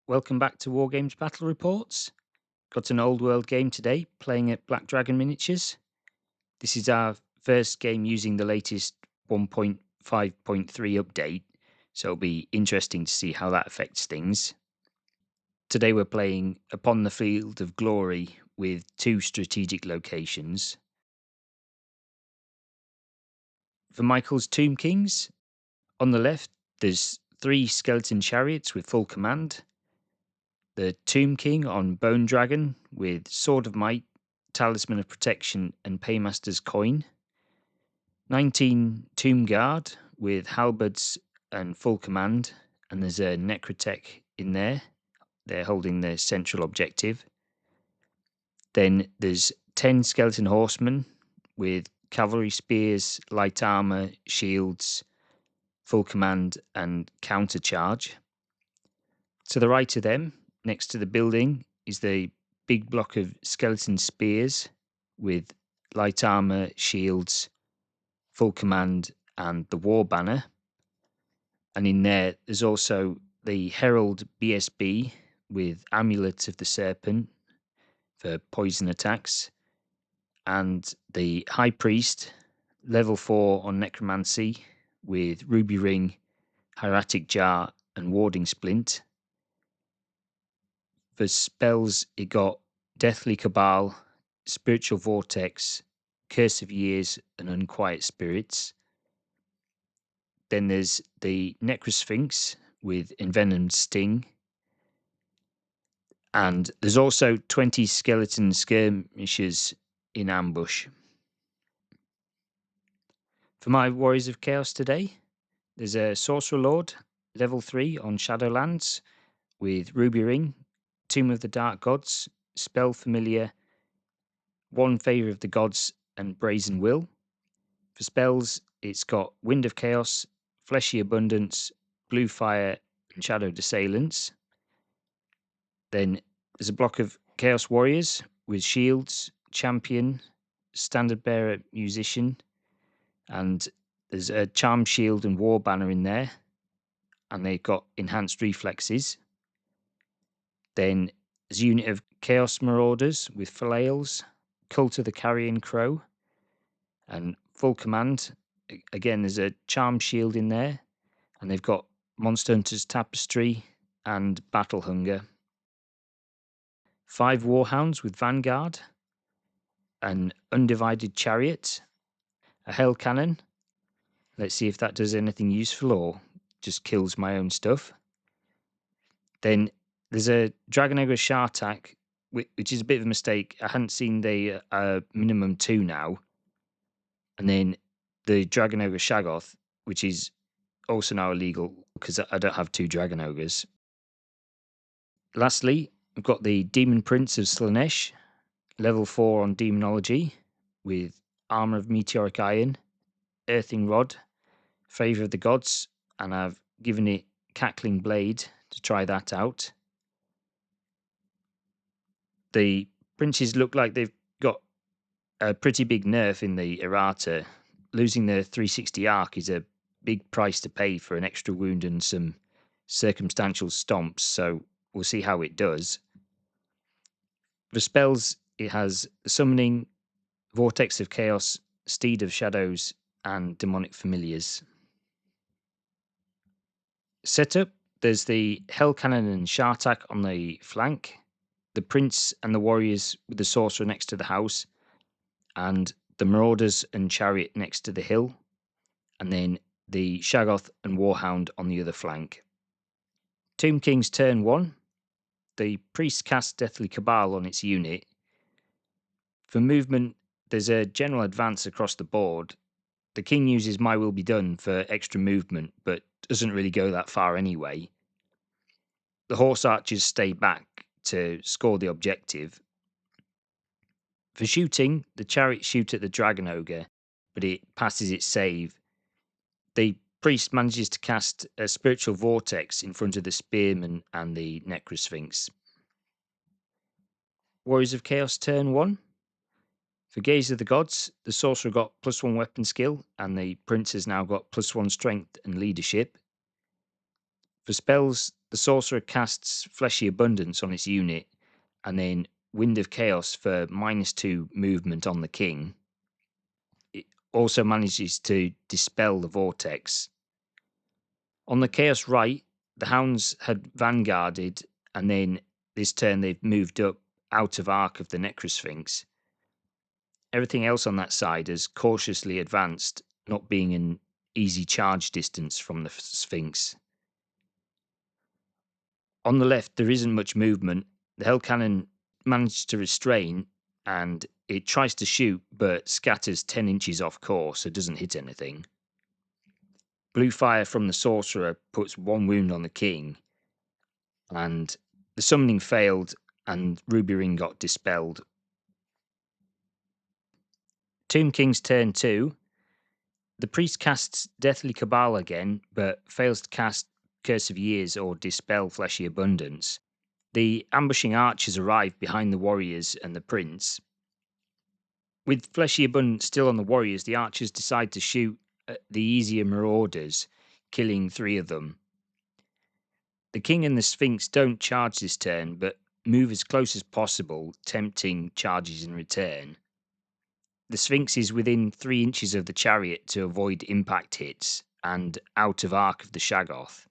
Welcome back to Wargames Battle Reports. Got an old world game today, playing at Black Dragon Miniatures. This is our first game using the latest 1.5.3 update, so it'll be interesting to see how that affects things. Today we're playing Upon the Field of Glory with 2 strategic locations. For Michael's Tomb Kings, on the left there's 3 skeleton chariots with full command. The Tomb King on Bone Dragon with Sword of Might, Talisman of Protection, and Paymaster's Coin. 19 Tomb Guard with halberds and full command, and there's a Necrotech in there. They're holding the central objective. Then there's 10 Skeleton Horsemen with cavalry spears, light armor, shields, full command, and counter charge. To the right of them, next to the building, is the big block of skeleton spears with light armor, shields, full command, and the war banner. And in there's also the Herald BSB with Amulet of the Serpent for poison attacks, and the High Priest, level 4 on Necromancy with Ruby Ring, Hieratic Jar, and Warding Splint. For spells, it got Deathly Cabal, Spiritual Vortex, Curse of Years, and Unquiet Spirits. Then there's the Necrosphinx with Envenomed Sting. And there's also 20 skeleton skirmishers in ambush. For my Warriors of Chaos today, there's a Sorcerer Lord, level 3 on Shadowlands with Ruby Ring, Tomb of the Dark Gods, Spell Familiar, One Favour of the Gods, and Brazen Will. For spells, it's got Wind of Chaos, Fleshy Abundance, Blue Fire, and Shadowed Assailants. Then there's a block of Chaos Warriors with Shields, Champion, Standard Bearer, Musician, and there's a Charm Shield and War Banner in there, and they've got Enhanced Reflexes. Then there's a unit of Chaos Marauders with Flails, Cult of the Carrion Crow, and full command. Again, there's a Charm Shield in there, and they've got Monster Hunter's Tapestry and Battle Hunger. 5 Warhounds with Vanguard, an Undivided Chariot, a Hell Cannon. Let's see if that does anything useful or just kills my own stuff. Then there's a Dragon Ogre Shartak, which is a bit of a mistake. I hadn't seen the minimum 2 now. And then the Dragon Ogre Shaggoth, which is also now illegal because I don't have 2 Dragon Ogres. Lastly, I've got the Demon Prince of Slaanesh, level 4 on Demonology, with Armour of Meteoric Iron, Earthing Rod, Favour of the Gods, and I've given it Cackling Blade to try that out. The princes look like they've got a pretty big nerf in the Errata. Losing the 360 arc is a big price to pay for an extra wound and some circumstantial stomps, so we'll see how it does. For spells, it has Summoning, Vortex of Chaos, Steed of Shadows, and Demonic Familiars. Setup, there's the Hell Cannon and Shartak on the flank, the Prince and the Warriors with the Sorcerer next to the house, and the Marauders and Chariot next to the hill, and then the Shaggoth and Warhound on the other flank. Tomb King's turn 1. The Priest casts Deathly Cabal on its unit. For movement, there's a general advance across the board. The King uses My Will Be Done for extra movement, but doesn't really go that far anyway. The Horse Archers stay back to score the objective. For shooting, the Chariots shoot at the Dragon Ogre, but it passes its save. The Priest manages to cast a Spiritual Vortex in front of the Spearman and the Necrosphinx. Warriors of Chaos turn 1. For Gaze of the Gods, the Sorcerer got +1 weapon skill, and the Prince has now got +1 strength and leadership. For spells, the sorcerer casts Fleshy Abundance on its unit, and then Wind of Chaos for -2 movement on the king. It also manages to dispel the vortex. On the Chaos right, the hounds had vanguarded, and then this turn they've moved up out of arc of the Necrosphinx. Everything else on that side has cautiously advanced, not being an easy charge distance from the Sphinx. On the left, there isn't much movement. The Hell Cannon manages to restrain, and it tries to shoot, but scatters 10 inches off course, so doesn't hit anything. Blue fire from the sorcerer puts 1 wound on the king, and the summoning failed, and Ruby Ring got dispelled. Tomb King's turn 2. The priest casts Deathly Cabal again, but fails to cast Curse of Years or dispel Fleshy Abundance. The ambushing archers arrive behind the warriors and the prince. With Fleshy Abundance still on the warriors, the archers decide to shoot at the easier marauders, killing 3 of them. The king and the Sphinx don't charge this turn, but move as close as possible, tempting charges in return. The Sphinx is within 3 inches of the chariot to avoid impact hits, and out of arc of the Shaggoth.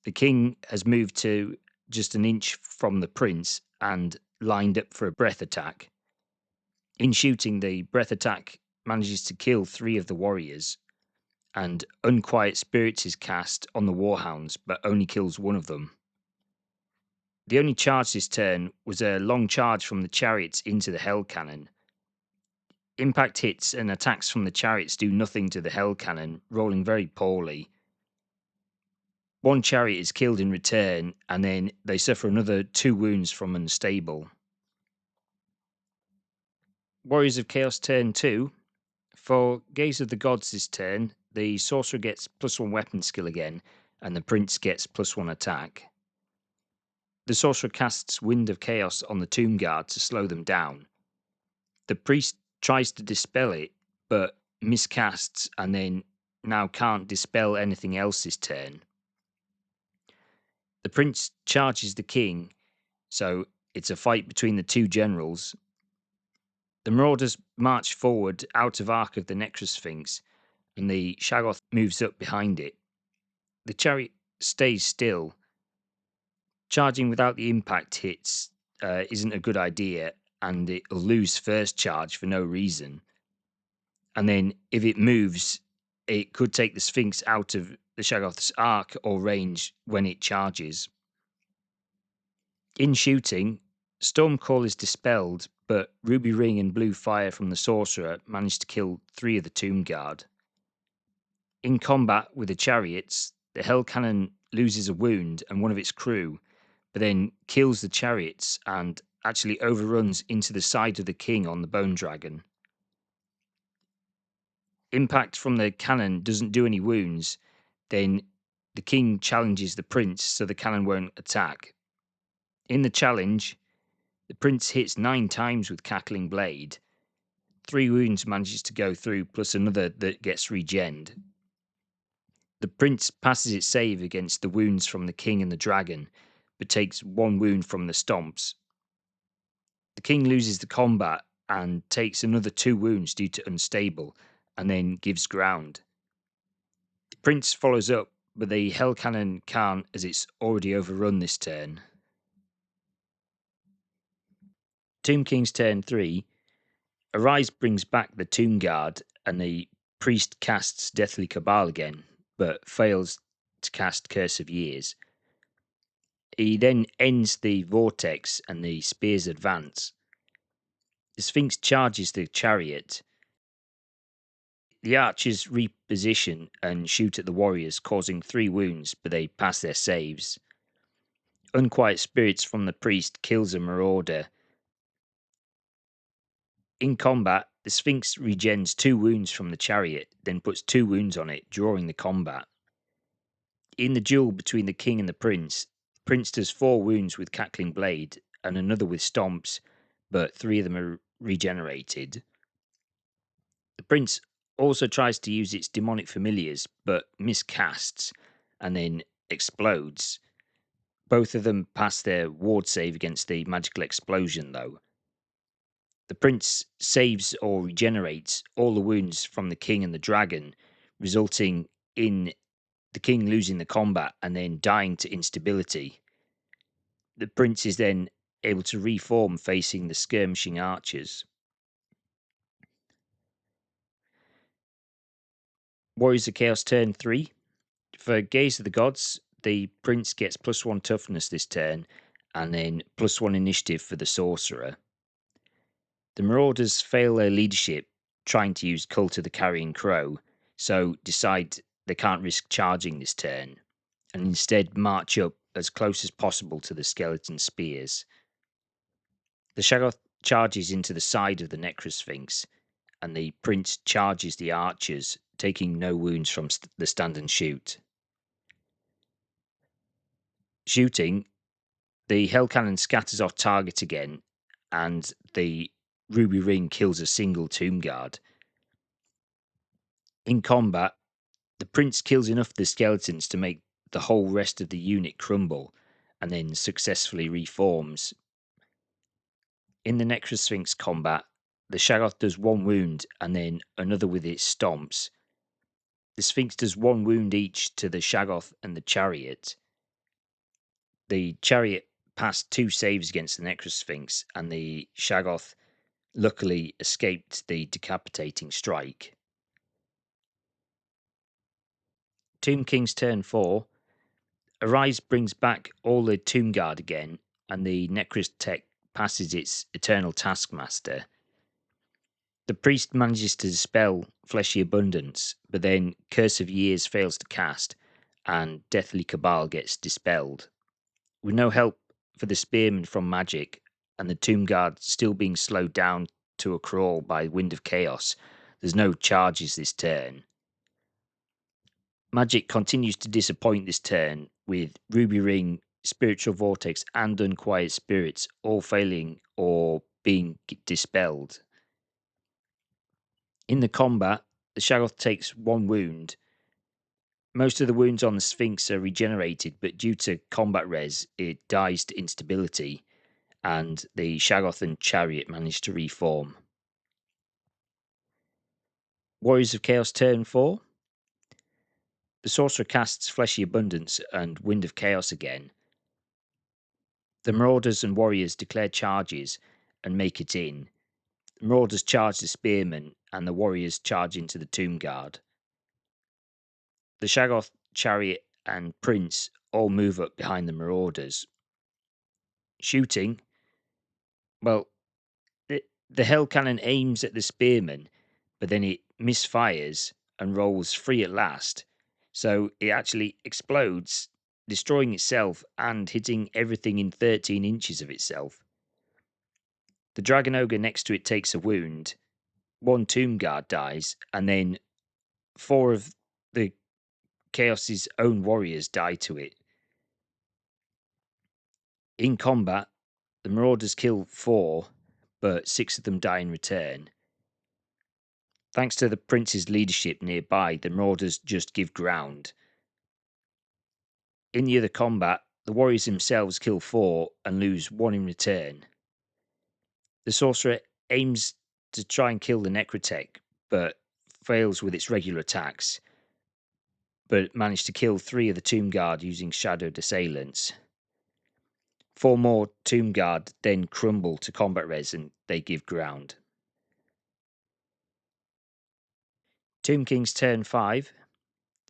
The king has moved to just an inch from the prince and lined up for a breath attack. In shooting, the breath attack manages to kill 3 of the warriors, and Unquiet Spirits is cast on the warhounds, but only kills 1 of them. The only charge this turn was a long charge from the chariots into the Hell Cannon. Impact hits and attacks from the chariots do nothing to the Hell Cannon, rolling very poorly. 1 chariot is killed in return, and then they suffer another 2 wounds from Unstable. Warriors of Chaos turn 2. For Gaze of the Gods this turn, the sorcerer gets +1 weapon skill again, and the prince gets +1 attack. The sorcerer casts Wind of Chaos on the Tomb Guard to slow them down. The priest tries to dispel it, but miscasts, and then now can't dispel anything else this turn. The prince charges the king, so it's a fight between the 2 generals. The marauders march forward out of arc of the Necrosphinx, and the Shaggoth moves up behind it. The chariot stays still. Charging without the impact hits isn't a good idea, and it'll lose first charge for no reason. And then if it moves, it could take the Sphinx out of the Shaggoth's arc or range when it charges. In shooting, Stormcall is dispelled, but Ruby Ring and Blue Fire from the sorcerer manage to kill 3 of the Tomb Guard. In combat with the chariots, the Hell Cannon loses a wound and 1 of its crew, but then kills the chariots and actually overruns into the side of the king on the Bone Dragon. Impact from the cannon doesn't do any wounds, then the king challenges the prince so the cannon won't attack. In the challenge, the prince hits 9 times with Cackling Blade. 3 wounds manages to go through, plus another that gets regened. The prince passes its save against the wounds from the king and the dragon, but takes 1 wound from the stomps. The king loses the combat and takes another 2 wounds due to Unstable, and then gives ground. The prince follows up, but the Hell Cannon can't, as it's already overrun this turn. Tomb King's turn 3. Arise brings back the Tomb Guard, and the priest casts Deathly Cabal again, but fails to cast Curse of Years. He then ends the vortex, and the spears advance. The Sphinx charges the chariot. The archers reposition and shoot at the warriors, causing 3 wounds, but they pass their saves. Unquiet Spirits from the priest kills a marauder. In combat, the Sphinx regens 2 wounds from the chariot, then puts 2 wounds on it, drawing the combat. In the duel between the king and the prince does 4 wounds with Cackling Blade and another with stomps, but 3 of them are regenerated. The prince also tries to use its demonic familiars, but miscasts, and then explodes. Both of them pass their ward save against the magical explosion, though. The prince saves or regenerates all the wounds from the king and the dragon, resulting in the king losing the combat and then dying to instability. The prince is then able to reform facing the skirmishing archers. Warriors of Chaos turn 3. For Gaze of the Gods, the prince gets +1 toughness this turn, and then +1 initiative for the sorcerer. The Marauders fail their leadership trying to use Cult of the Carrion Crow, so decide they can't risk charging this turn, and instead march up as close as possible to the skeleton spears. The Shaggoth charges into the side of the Necrosphinx, and the prince charges the archers, taking no wounds from the stand and shoot. Shooting, the Hell Cannon scatters off target again, and the Ruby Ring kills a single Tomb Guard. In combat, the prince kills enough of the skeletons to make the whole rest of the unit crumble, and then successfully reforms. In the Necrosphinx combat, the Shaggoth does 1 wound and then another with its stomps. The Sphinx does 1 wound each to the Shaggoth and the Chariot. The Chariot passed 2 saves against the Necrosphinx, and the Shaggoth luckily escaped the decapitating strike. Tomb King's turn 4. Arise brings back all the Tomb Guard again, and the Necrotech passes its Eternal Taskmaster. The priest manages to dispel Fleshy Abundance, but then Curse of Years fails to cast, and Deathly Cabal gets dispelled. With no help for the Spearman from magic, and the Tomb Guard still being slowed down to a crawl by Wind of Chaos, there's no charges this turn. Magic continues to disappoint this turn, with Ruby Ring, Spiritual Vortex, and Unquiet Spirits all failing or being dispelled. In the combat, the Shaggoth takes 1 wound. Most of the wounds on the Sphinx are regenerated, but due to combat res, it dies to instability, and the Shaggoth and Chariot manage to reform. Warriors of Chaos turn 4. The Sorcerer casts Fleshy Abundance and Wind of Chaos again. The Marauders and Warriors declare charges and make it in. The Marauders charge the Spearmen, and the Warriors charge into the Tomb Guard. The Shaggoth, Chariot, and Prince all move up behind the Marauders. Shooting, well, the Hell Cannon aims at the Spearman, but then it misfires and rolls free at last. So it actually explodes, destroying itself and hitting everything in 13 inches of itself. The Dragon Ogre next to it takes a wound. 1 Tomb Guard dies, and then 4 of the Chaos's own warriors die to it. In combat, the Marauders kill 4, but 6 of them die in return. Thanks to the Prince's leadership nearby, the Marauders just give ground. In the other combat, the warriors themselves kill 4 and lose 1 in return. The Sorcerer aims to try and kill the Necrotech, but fails with its regular attacks, but managed to kill 3 of the Tomb Guard using Shadowed Assailants. 4 more Tomb Guard then crumble to combat res and they give ground. Tomb King's turn 5.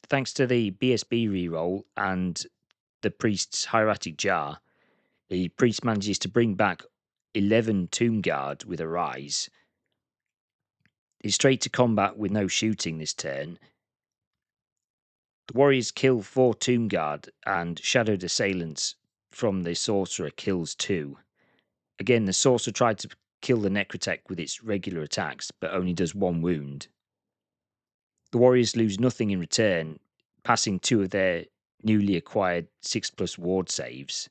Thanks to the BSB reroll and the priest's hieratic jar, the priest manages to bring back 11 Tomb Guard with a rise. He's straight to combat with no shooting this turn. The warriors kill 4 Tomb Guard, and Shadowed Assailants from the Sorcerer kills 2. Again, the Sorcerer tried to kill the Necrotech with its regular attacks, but only does 1 wound. The warriors lose nothing in return, passing 2 of their newly acquired 6+ ward saves.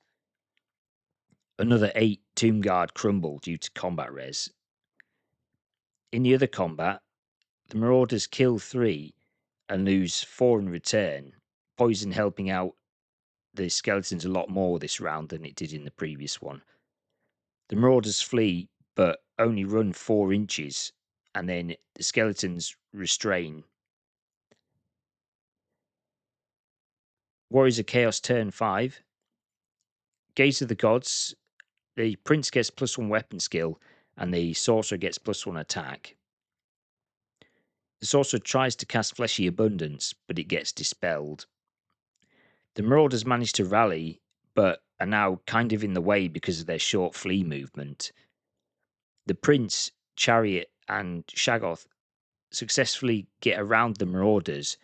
Another 8 Tomb Guard crumble due to combat res. In the other combat, the Marauders kill 3 and lose 4 in return, Poison helping out the skeletons a lot more this round than it did in the previous one. The marauders flee, but only run 4 inches, and then the skeletons restrain. Warriors of Chaos turn 5. Gaze of the Gods. The Prince gets +1 weapon skill, and the Sorcerer gets +1 attack. The Sorcerer tries to cast Fleshy Abundance, but it gets dispelled. The Marauders manage to rally, but are now kind of in the way because of their short flee movement. The Prince, Chariot, and Shaggoth successfully get around the Marauders,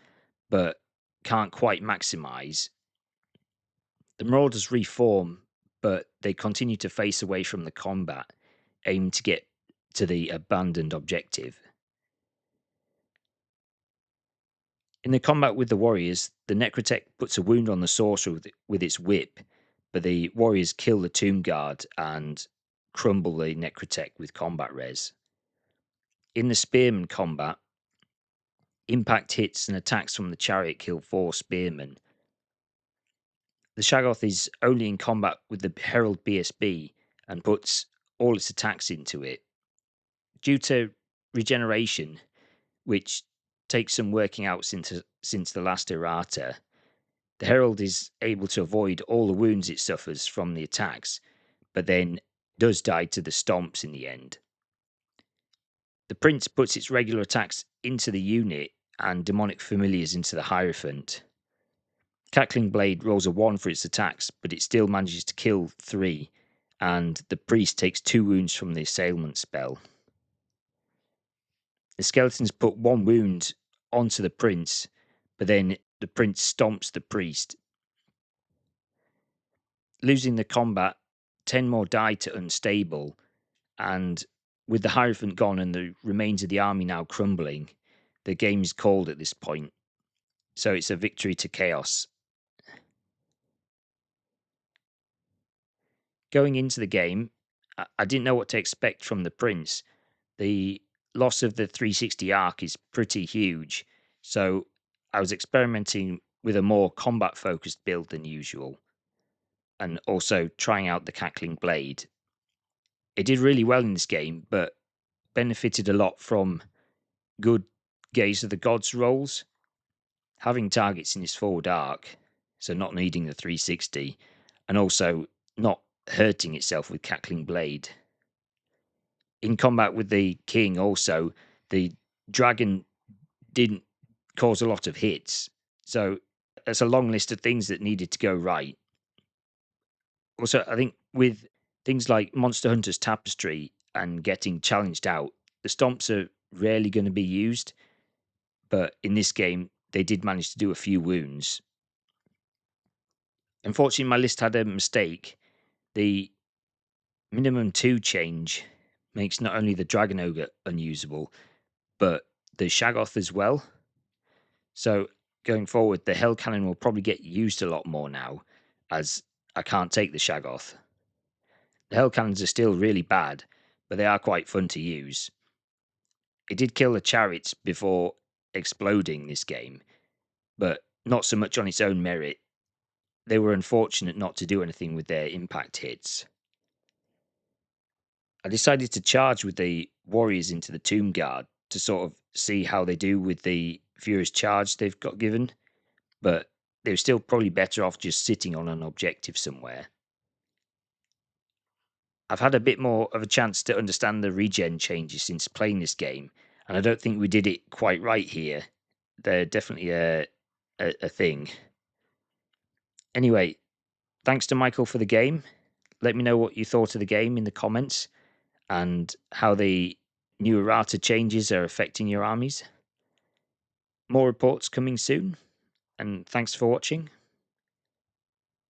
but can't quite maximize. The Marauders reform, but they continue to face away from the combat, aiming to get to the abandoned objective. In the combat with the warriors, the Necrotech puts a wound on the sorcerer with its whip, but the warriors kill the tomb guard and crumble the Necrotech with combat res. In the spearman combat, impact hits and attacks from the chariot kill 4 spearmen. The Shaggoth is only in combat with the Herald BSB and puts all its attacks into it. Due to regeneration, which takes some working out since the last Errata, the Herald is able to avoid all the wounds it suffers from the attacks, but then does die to the stomps in the end. The Prince puts its regular attacks into the unit and demonic familiars into the Hierophant. Cackling Blade rolls a 1 for its attacks, but it still manages to kill 3, and the Priest takes 2 wounds from the Assailment spell. The Skeletons put 1 wound onto the Prince, but then the Prince stomps the Priest. Losing the combat, 10 more die to Unstable, and with the Hierophant gone and the remains of the army now crumbling, the game is called at this point. So it's a victory to Chaos. Going into the game, I didn't know what to expect from the Prince. The loss of the 360 arc is pretty huge, so I was experimenting with a more combat focused build than usual, and also trying out the Cackling Blade. It did really well in this game, but benefited a lot from good Gaze of the Gods rolls, having targets in its forward arc, so not needing the 360, and also not hurting itself with Cackling Blade. In combat with the King also, the dragon didn't cause a lot of hits, so there's a long list of things that needed to go right. Also, I think with things like Monster Hunter's Tapestry and getting challenged out, the stomps are rarely going to be used, but in this game, they did manage to do a few wounds. Unfortunately, my list had a mistake. The minimum 2 change makes not only the Dragon Ogre unusable, but the Shaggoth as well. So going forward, the Hell Cannon will probably get used a lot more now, as I can't take the Shaggoth. The Hell Cannons are still really bad, but they are quite fun to use. It did kill the chariots before exploding this game, but not so much on its own merit. They were unfortunate not to do anything with their impact hits. I decided to charge with the warriors into the Tomb Guard to sort of see how they do with the Furious Charge they've got given, but they were still probably better off just sitting on an objective somewhere. I've had a bit more of a chance to understand the regen changes since playing this game, and I don't think we did it quite right here. They're definitely a thing. Anyway, thanks to Michael for the game. Let me know what you thought of the game in the comments and how the new errata changes are affecting your armies. More reports coming soon, and thanks for watching.